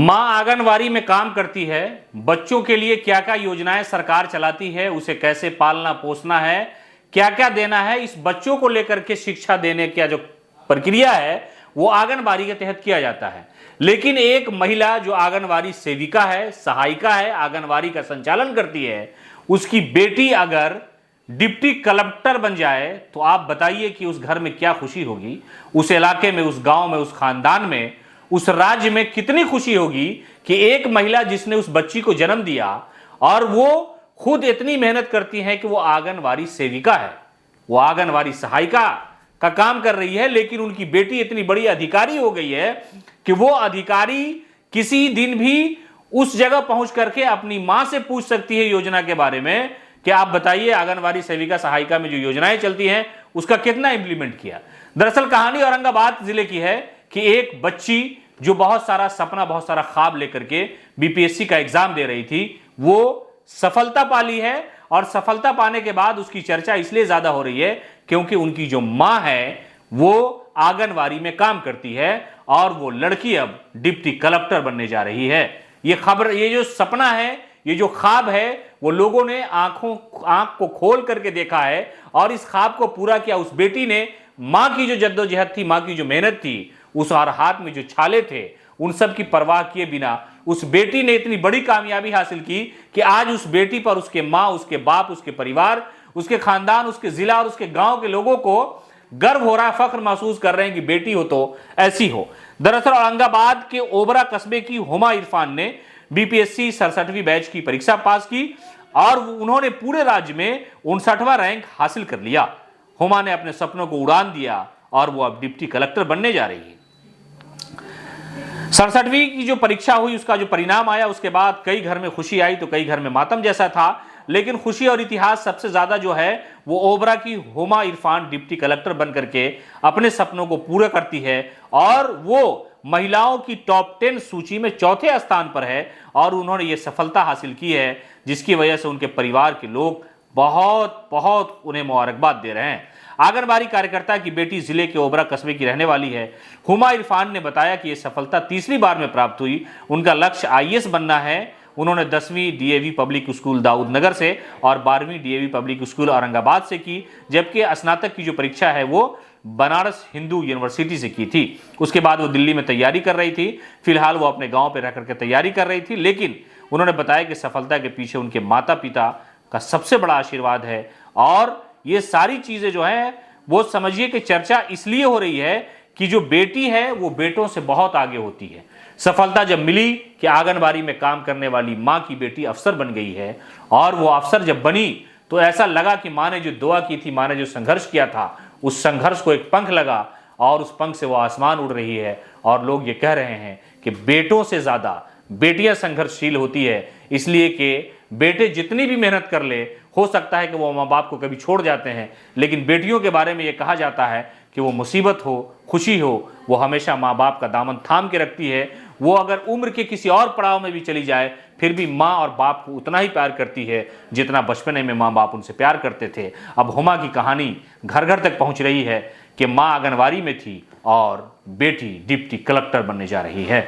मां आंगनवाड़ी में काम करती है, बच्चों के लिए क्या क्या योजनाएं सरकार चलाती है, उसे कैसे पालना पोसना है, क्या क्या देना है, इस बच्चों को लेकर के शिक्षा देने की जो प्रक्रिया है वो आंगनवाड़ी के तहत किया जाता है। लेकिन एक महिला जो आंगनवाड़ी सेविका है, सहायिका है, आंगनवाड़ी का संचालन करती है, उसकी बेटी अगर डिप्टी कलेक्टर बन जाए तो आप बताइए कि उस घर में क्या खुशी होगी, उस इलाके में, उस गांव में, उस खानदान में, उस राज्य में कितनी खुशी होगी कि एक महिला जिसने उस बच्ची को जन्म दिया और वो खुद इतनी मेहनत करती है कि वो आंगनवाड़ी सेविका है, वो आंगनवाड़ी सहायिका का काम कर रही है, लेकिन उनकी बेटी इतनी बड़ी अधिकारी हो गई है कि वो अधिकारी किसी दिन भी उस जगह पहुंच करके अपनी मां से पूछ सकती है योजना के बारे में कि आप बताइए आंगनवाड़ी सेविका सहायिका में जो योजनाएं चलती हैं उसका कितना इंप्लीमेंट किया। दरअसल कहानी औरंगाबाद जिले की है कि एक बच्ची जो बहुत सारा सपना, बहुत सारा ख्वाब लेकर के बीपीएससी का एग्जाम दे रही थी, वो सफलता पाली है और सफलता पाने के बाद उसकी चर्चा इसलिए ज्यादा हो रही है क्योंकि उनकी जो मां है वो आंगनवाड़ी में काम करती है और वो लड़की अब डिप्टी कलेक्टर बनने जा रही है। ये खबर, ये जो सपना है, ये जो ख्वाब है, वो लोगों ने आंख को खोल करके देखा है और इस ख्वाब को पूरा किया उस बेटी ने। मां की जो जद्दोजहद थी, मां की जो मेहनत थी, उस और हाथ में जो छाले थे, उन सब की परवाह किए बिना उस बेटी ने इतनी बड़ी कामयाबी हासिल की कि आज उस बेटी पर उसके मां, उसके बाप, उसके परिवार, उसके खानदान, उसके जिला और उसके गांव के लोगों को गर्व हो रहा है, फख्र महसूस कर रहे हैं कि बेटी हो तो ऐसी हो। दरअसल औरंगाबाद के ओबरा कस्बे की हुमा इरफान ने बीपीएससी 67वीं बैच की परीक्षा पास की और उन्होंने पूरे राज्य में 59वां रैंक हासिल कर लिया। हुमा ने अपने सपनों को उड़ान दिया और वो अब डिप्टी कलेक्टर बनने जा रही है। 67वीं की जो परीक्षा हुई, उसका जो परिणाम आया, उसके बाद कई घर में खुशी आई तो कई घर में मातम जैसा था, लेकिन खुशी और इतिहास सबसे ज्यादा जो है वो ओबरा की हुमा इरफान डिप्टी कलेक्टर बन करके अपने सपनों को पूरा करती है और वो महिलाओं की टॉप 10 सूची में चौथे स्थान पर है और उन्होंने ये सफलता हासिल की है जिसकी वजह से उनके परिवार के लोग बहुत बहुत उन्हें मुबारकबाद दे रहे हैं। आंगनबाड़ी कार्यकर्ता की बेटी जिले के ओबरा कस्बे की रहने वाली है। हुमा इरफान ने बताया कि यह सफलता तीसरी बार में प्राप्त हुई। उनका लक्ष्य आईएएस बनना है। उन्होंने 10वीं डीएवी पब्लिक स्कूल दाऊदनगर से और 12वीं डीएवी पब्लिक स्कूल औरंगाबाद से की, जबकि स्नातक की जो परीक्षा है वो बनारस हिंदू यूनिवर्सिटी से की थी। उसके बाद वो दिल्ली में तैयारी कर रही थी। फिलहाल वो अपने गांव पे रह करके तैयारी कर रही थी, लेकिन उन्होंने बताया कि सफलता के पीछे उनके माता पिता का सबसे बड़ा आशीर्वाद है और ये सारी चीजें जो है वो समझिए कि चर्चा इसलिए हो रही है कि जो बेटी है वो बेटों से बहुत आगे होती है। सफलता जब मिली कि आंगनबाड़ी में काम करने वाली मां की बेटी अफसर बन गई है और वो अफसर जब बनी तो ऐसा लगा कि मां ने जो दुआ की थी, मां ने जो संघर्ष किया था, उस संघर्ष को एक पंख लगा और उस पंख से वो आसमान उड़ रही है और लोग ये कह रहे हैं कि बेटों से ज्यादा बेटियां संघर्षशील होती है, इसलिए कि बेटे जितनी भी मेहनत कर ले, हो सकता है कि वो माँ बाप को कभी छोड़ जाते हैं, लेकिन बेटियों के बारे में ये कहा जाता है कि वो मुसीबत हो, खुशी हो, वो हमेशा माँ बाप का दामन थाम के रखती है। वो अगर उम्र के किसी और पड़ाव में भी चली जाए फिर भी माँ और बाप को उतना ही प्यार करती है जितना बचपने में माँ बाप उनसे प्यार करते थे। अब हुमा की कहानी घर घर तक पहुंच रही है कि माँ आंगनवाड़ी में थी और बेटी डिप्टी कलेक्टर बनने जा रही है।